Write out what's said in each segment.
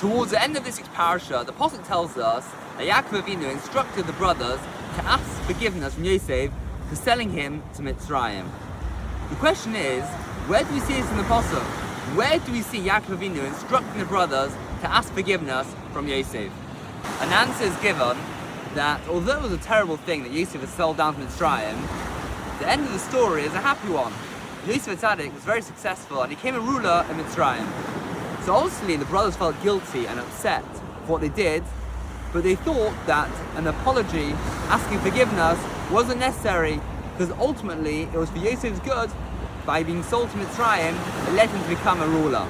Towards the end of this week's parasha, the Pasuk tells us that Yaakov Avinu instructed the brothers to ask forgiveness from Yosef for selling him to Mitzrayim. The question is, where do we see this in the Pasuk? Where do we see Yaakov Avinu instructing the brothers to ask forgiveness from Yosef? An answer is given that although it was a terrible thing that Yosef was sold down to Mitzrayim, the end of the story is a happy one. Yosef Tzaddik was very successful and he became a ruler in Mitzrayim. So obviously the brothers felt guilty and upset for what they did, but they thought that an apology, asking forgiveness, wasn't necessary because ultimately it was for Yosef's good. By being sold to Mitzrayim, it led him to become a ruler.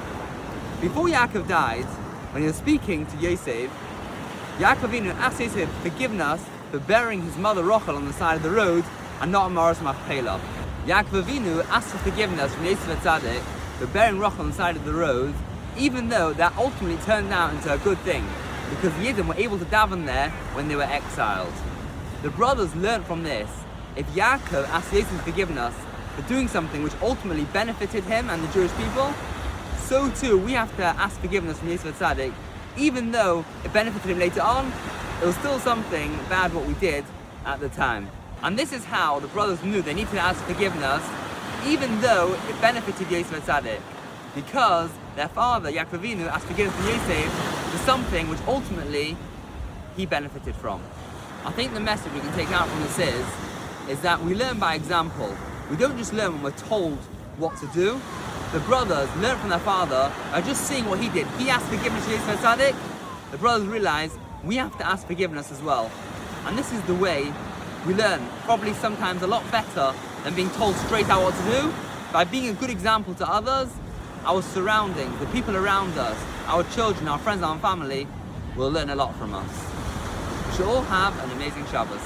Before Yaakov died, when he was speaking to Yosef, Yaakov Avinu asked Yosef forgiveness for burying his mother Rachel on the side of the road and not on Maras Machpelah. Yaakov Avinu asked for forgiveness from Yosef Tzaddik for burying Rachel on the side of the road, even though that ultimately turned out into a good thing, because the Yidden were able to daven there when they were exiled. The brothers learnt from this, if Yaakov asked Yosef forgiveness for doing something which ultimately benefited him and the Jewish people, so too we have to ask forgiveness from Yosef Tzaddik, even though it benefited him later on. It was still something bad what we did at the time. And this is how the brothers knew they needed to ask forgiveness, even though it benefited Yosef Tzaddik, because their father, Yaakov Avinu, asked forgiveness from Yosef for something which ultimately he benefited from. I think the message we can take out from this is that we learn by example. We don't just learn when we're told what to do. The brothers learned from their father by just seeing what he did. He asked forgiveness to Yosef Tzaddik. The brothers realized we have to ask forgiveness as well. And this is the way we learn, probably sometimes a lot better than being told straight out what to do. By being a good example to others, our surroundings, the people around us, our children, our friends, our family will learn a lot from us. We should all have an amazing Shabbos.